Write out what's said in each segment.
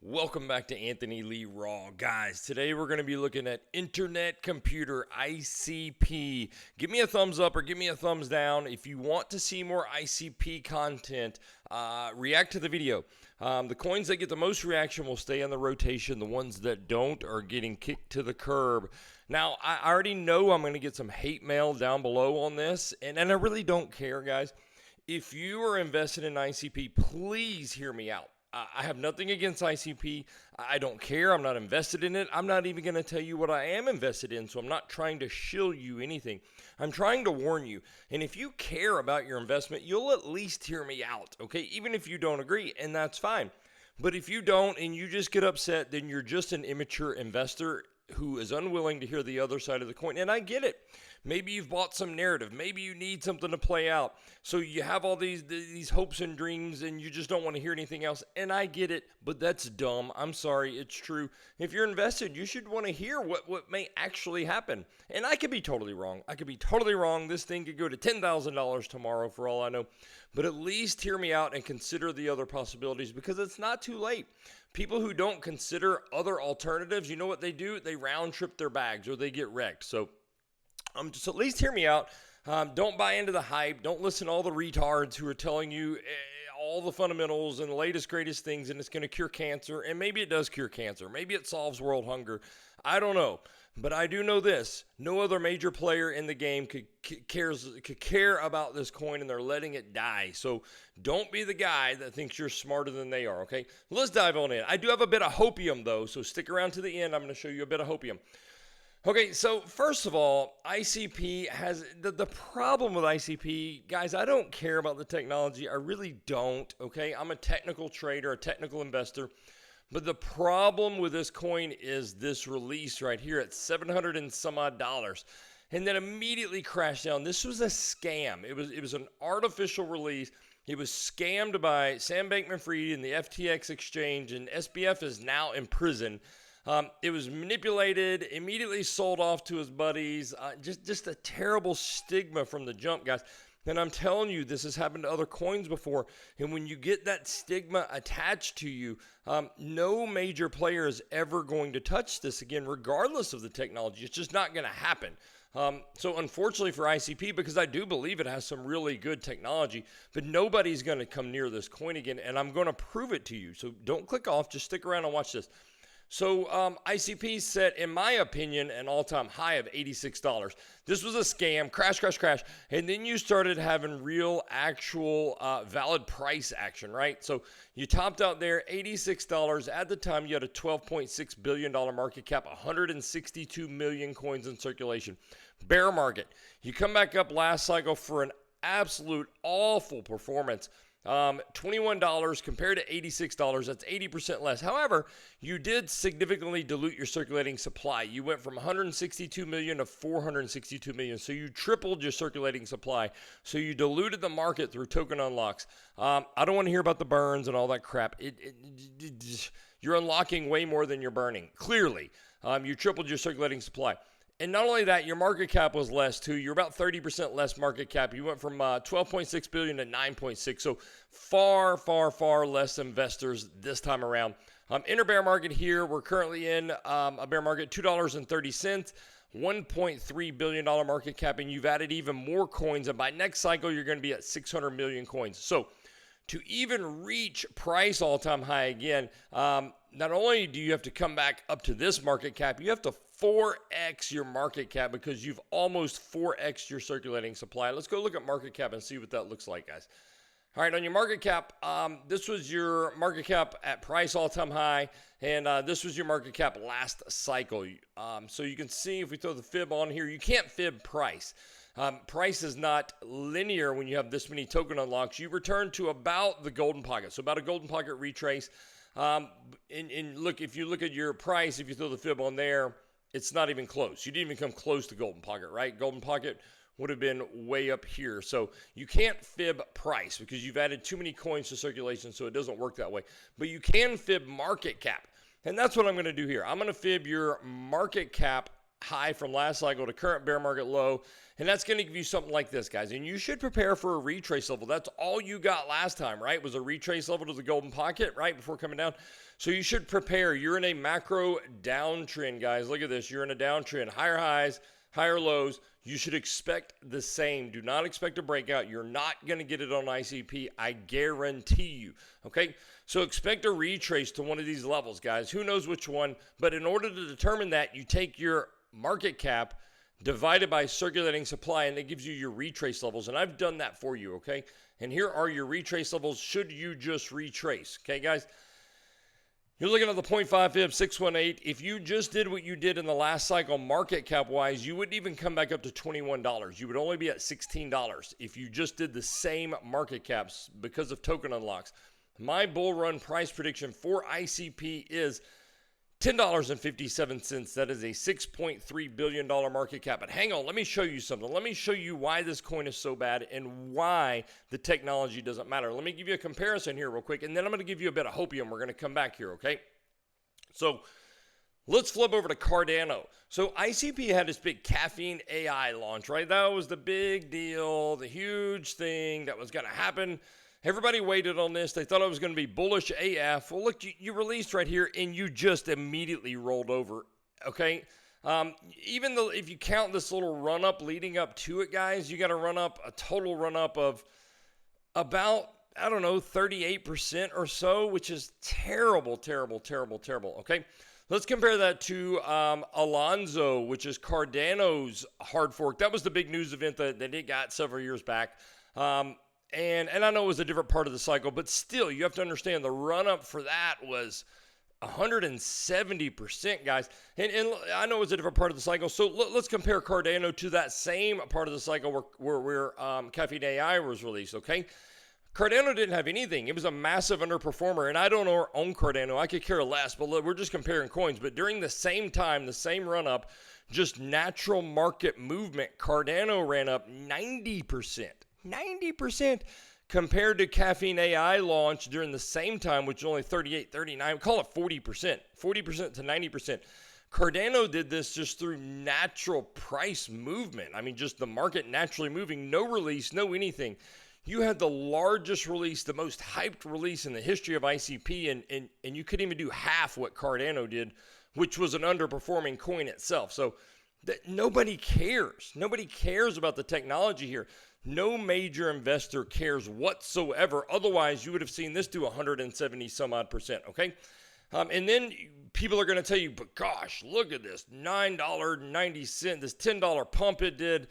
Welcome back to Anthony Lee Raw. Guys, today we're going to be looking at Internet Computer ICP. Give me a thumbs up or give me a thumbs down. If you want to see more ICP content, react to the video. The coins that get the most reaction will stay on the rotation. The ones that don't are getting kicked to the curb. Now, I already know I'm going to get some hate mail down below on this, and I really don't care, guys. If you are invested in ICP, please hear me out. I have nothing against ICP. I don't care. I'm not invested in it. I'm not even going to tell you what I am invested in, so I'm not trying to shill you anything. I'm trying to warn you. And if you care about your investment, you'll at least hear me out, okay? Even if you don't agree, and that's fine. But if you don't and you just get upset, then you're just an immature investor who is unwilling to hear the other side of the coin. And I get it. Maybe you've bought some narrative. Maybe you need something to play out. So you have all these hopes and dreams and you just don't want to hear anything else. And I get it, but that's dumb. I'm sorry. It's true. If you're invested, you should want to hear what may actually happen. And I could be totally wrong. I could be totally wrong. This thing could go to $10,000 tomorrow for all I know. But at least hear me out and consider the other possibilities because it's not too late. People who don't consider other alternatives, you know what they do? They round trip their bags or they get wrecked. So just at least hear me out. Don't buy into the hype. Don't listen to all the retards who are telling you all the fundamentals and the latest, greatest things, and it's going to cure cancer. And maybe it does cure cancer. Maybe it solves world hunger. I don't know. But I do know this. No other major player in the game could care about this coin, and they're letting it die. So don't be the guy that thinks you're smarter than they are, okay? Let's dive on in. I do have a bit of hopium, though, so stick around to the end. I'm going to show you a bit of hopium. Okay, so first of all, ICP has the problem with ICP, guys, I don't care about the technology. I really don't, okay? I'm a technical trader, a technical investor. But the problem with this coin is this release right here at $700 and some odd, and then immediately crashed down. This was a scam. It was an artificial release. It was scammed by Sam Bankman-Fried and the FTX exchange, and SBF is now in prison. It was manipulated, immediately sold off to his buddies. Just a terrible stigma from the jump, guys. And I'm telling you, this has happened to other coins before. And when you get that stigma attached to you, no major player is ever going to touch this again, regardless of the technology. It's just not going to happen. So unfortunately for ICP, because I do believe it has some really good technology, but nobody's going to come near this coin again. And I'm going to prove it to you. So don't click off. Just stick around and watch this. So ICP set, in my opinion, an all-time high of $86. This was a scam, crash, and then you started having real, actual, valid price action, right? So you topped out there, $86. At the time, you had a $12.6 billion market cap, 162 million coins in circulation. Bear market. You come back up last cycle for an absolute awful performance. $21 compared to $86, that's 80% less. However, you did significantly dilute your circulating supply. You went from 162 million to 462 million. So you tripled your circulating supply. So you diluted the market through token unlocks. I don't want to hear about the burns and all that crap. You're unlocking way more than you're burning. Clearly, you tripled your circulating supply. And not only that, your market cap was less too. You're about 30% less market cap. You went from 12.6 billion to 9.6. So far less investors this time around. Inner bear market here. We're currently in a bear market, $2.30, $1.3 billion market cap, and you've added even more coins. And by next cycle, you're going to be at 600 million coins. So to even reach price all-time high again, not only do you have to come back up to this market cap, you have to 4x your market cap because you've almost 4x your circulating supply. Let's go look at market cap and see what that looks like, guys. All right, on your market cap, this was your market cap at price all-time high, and this was your market cap last cycle. So you can see if we throw the fib on here, you can't fib price. Price is not linear when you have this many token unlocks. You return to about the golden pocket, so about a golden pocket retrace. And look, if you look at your price, if you throw the fib on there, it's not even close. You didn't even come close to golden pocket, right? Golden pocket would have been way up here. So you can't fib price because you've added too many coins to circulation, so it doesn't work that way. But you can fib market cap. And that's what I'm going to do here. I'm going to fib your market cap high from last cycle to current bear market low. And that's going to give you something like this, guys. And you should prepare for a retrace level. That's all you got last time, right? Was a retrace level to the golden pocket, right, before coming down. So you should prepare. You're in a macro downtrend, guys. Look at this. You're in a downtrend. Higher highs, higher lows. You should expect the same. Do not expect a breakout. You're not going to get it on ICP. I guarantee you. Okay? So expect a retrace to one of these levels, guys. Who knows which one? But in order to determine that, you take your market cap divided by circulating supply, and it gives you your retrace levels. And I've done that for you, okay? And here are your retrace levels should you just retrace. Okay, guys? You're looking at the 0.5 fib, 618. If you just did what you did in the last cycle market cap wise, you wouldn't even come back up to $21. You would only be at $16 if you just did the same market caps because of token unlocks. My bull run price prediction for ICP is $10.57. That is a $6.3 billion market cap. But hang on, let me show you something. Let me show you why this coin is so bad and why the technology doesn't matter. Let me give you a comparison here real quick, and then I'm going to give you a bit of hopium. We're going to come back here, okay? So let's flip over to Cardano. So ICP had this big caffeine AI launch, right? That was the big deal, the huge thing that was going to happen. Everybody waited on this. They thought it was going to be bullish AF. Well, look, you released right here, and you just immediately rolled over, okay? Even though if you count this little run-up leading up to it, guys, you got to run up a total run-up of about, I don't know, 38% or so, which is terrible, terrible, terrible, terrible, okay? Let's compare that to Alonzo, which is Cardano's hard fork. That was the big news event that it got several years back. And I know it was a different part of the cycle, but still, you have to understand the run-up for that was 170%, guys. And I know it was a different part of the cycle, so let's compare Cardano to that same part of the cycle where Caffeine AI was released, okay? Cardano didn't have anything. It was a massive underperformer, and I don't own Cardano. I could care less, but look, we're just comparing coins. But during the same time, the same run-up, just natural market movement, Cardano ran up 90%. 90% compared to Caffeine AI launch during the same time, which is only 38, 39, call it 40%, 40% to 90%. Cardano did this just through natural price movement. I mean, just the market naturally moving, no release, no anything. You had the largest release, the most hyped release in the history of ICP, and you couldn't even do half what Cardano did, which was an underperforming coin itself. So nobody cares. Nobody cares about the technology here. No major investor cares whatsoever. Otherwise, you would have seen this do 170 some odd percent, okay? And then people are going to tell you, but gosh, look at this, $9.90, this $10 pump it did.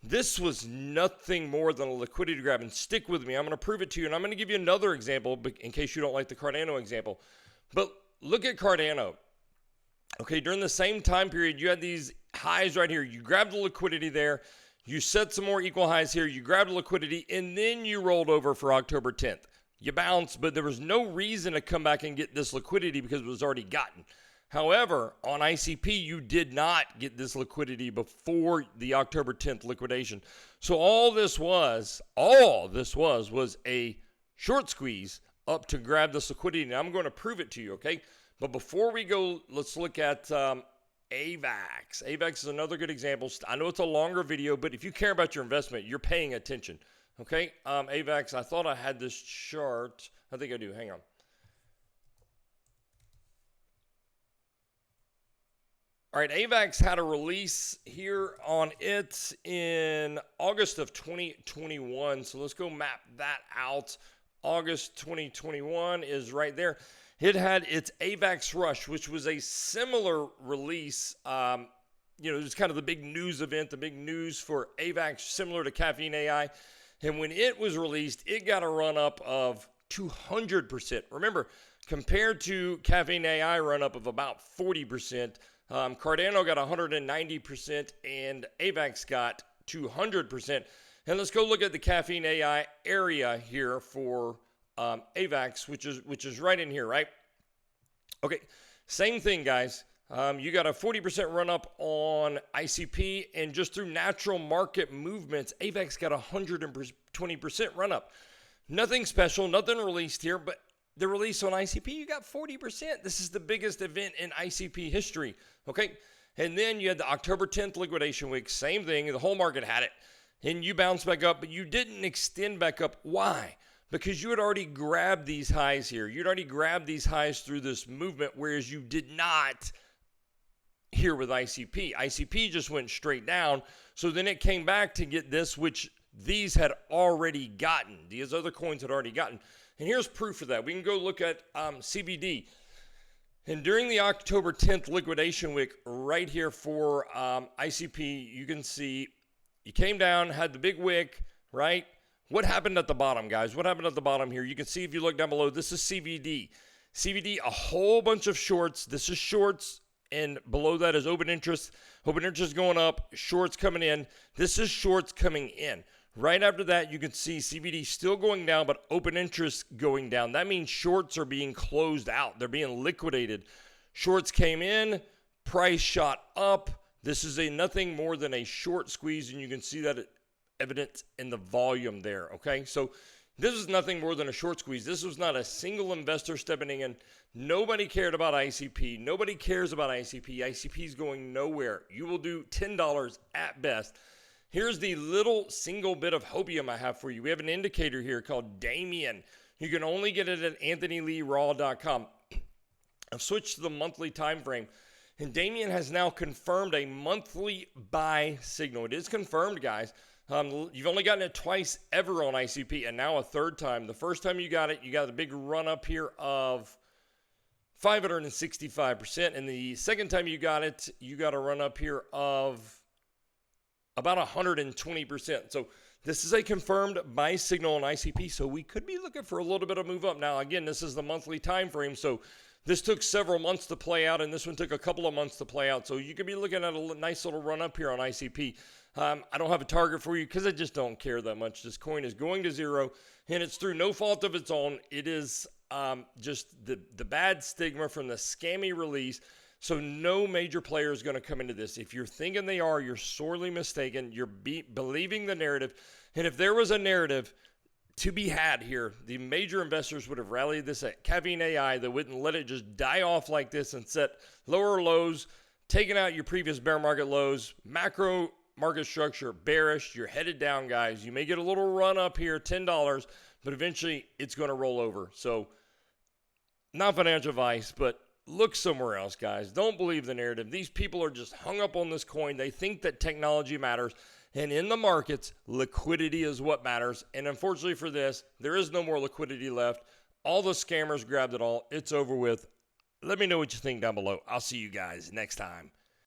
This was nothing more than a liquidity grab. And stick with me. I'm going to prove it to you. And I'm going to give you another example in case you don't like the Cardano example. But look at Cardano. Okay, during the same time period, you had these highs right here. You grabbed the liquidity there. You set some more equal highs here. You grabbed liquidity, and then you rolled over for October 10th. You bounced, but there was no reason to come back and get this liquidity because it was already gotten. However, on ICP, you did not get this liquidity before the October 10th liquidation. So all this was a short squeeze up to grab this liquidity. And I'm going to prove it to you, okay? But before we go, let's look at AVAX. AVAX is another good example. I know it's a longer video, but if you care about your investment, you're paying attention. Okay, AVAX, I thought I had this chart. I think I do. Hang on. All right, AVAX had a release here on it in August of 2021. So let's go map that out. August 2021 is right there. It had its AVAX Rush, which was a similar release. It's kind of the big news event, the big news for AVAX, similar to Caffeine AI. And when it was released, it got a run up of 200%. Remember, compared to Caffeine AI run up of about 40%, Cardano got 190% and AVAX got 200%. And let's go look at the Caffeine AI area here for AVAX, which is right in here, right? Okay, same thing, guys. You got a 40% run up on ICP, and just through natural market movements, AVAX got 120% run up. Nothing special, nothing released here, but the release on ICP, you got 40%. This is the biggest event in ICP history, okay? And then you had the October 10th liquidation week, same thing. The whole market had it. And you bounced back up, but you didn't extend back up. Why? Because you had already grabbed these highs here. You'd already grabbed these highs through this movement, whereas you did not here with ICP. ICP just went straight down. So then it came back to get this, which these had already gotten. These other coins had already gotten. And here's proof of that. We can go look at CBD. And during the October 10th liquidation week, right here for ICP, you can see you came down, had the big wick, right? What happened at the bottom, guys? What happened at the bottom here? You can see if you look down below, this is CBD. CBD, a whole bunch of shorts. This is shorts, and below that is open interest. Open interest going up, shorts coming in. This is shorts coming in. Right after that, you can see CBD still going down, but open interest going down. That means shorts are being closed out. They're being liquidated. Shorts came in, price shot up. This is nothing more than a short squeeze, and you can see that evident in the volume there, okay? So this is nothing more than a short squeeze. This was not a single investor stepping in. Nobody cared about ICP. Nobody cares about ICP. ICP is going nowhere. You will do $10 at best. Here's the little single bit of hopium I have for you. We have an indicator here called Damien. You can only get it at anthonyleeraw.com. I've switched to the monthly time frame, and Damien has now confirmed a monthly buy signal. It is confirmed, guys. You've only gotten it twice ever on ICP, and now a third time. The first time you got the big run up here of 565%, and the second time you got it, you got a run up here of about 120%. So this is a confirmed buy signal on ICP, so we could be looking for a little bit of move up. Now, again, this is the monthly time frame, so this took several months to play out, and this one took a couple of months to play out. So you could be looking at a nice little run up here on ICP. I don't have a target for you because I just don't care that much. This coin is going to zero, and it's through no fault of its own. It is just the bad stigma from the scammy release. So no major player is going to come into this. If you're thinking they are, you're sorely mistaken. You're believing the narrative. And if there was a narrative to be had here, the major investors would have rallied this at Caffeine AI. They wouldn't let it just die off like this and set lower lows, taking out your previous bear market lows, macro market structure bearish. You're headed down, guys. You may get a little run up here, $10, but eventually it's going to roll over. So not financial advice, but look somewhere else, guys. Don't believe the narrative. These people are just hung up on this coin. They think that technology matters. And in the markets, liquidity is what matters. And unfortunately for this, there is no more liquidity left. All the scammers grabbed it all. It's over with. Let me know what you think down below. I'll see you guys next time.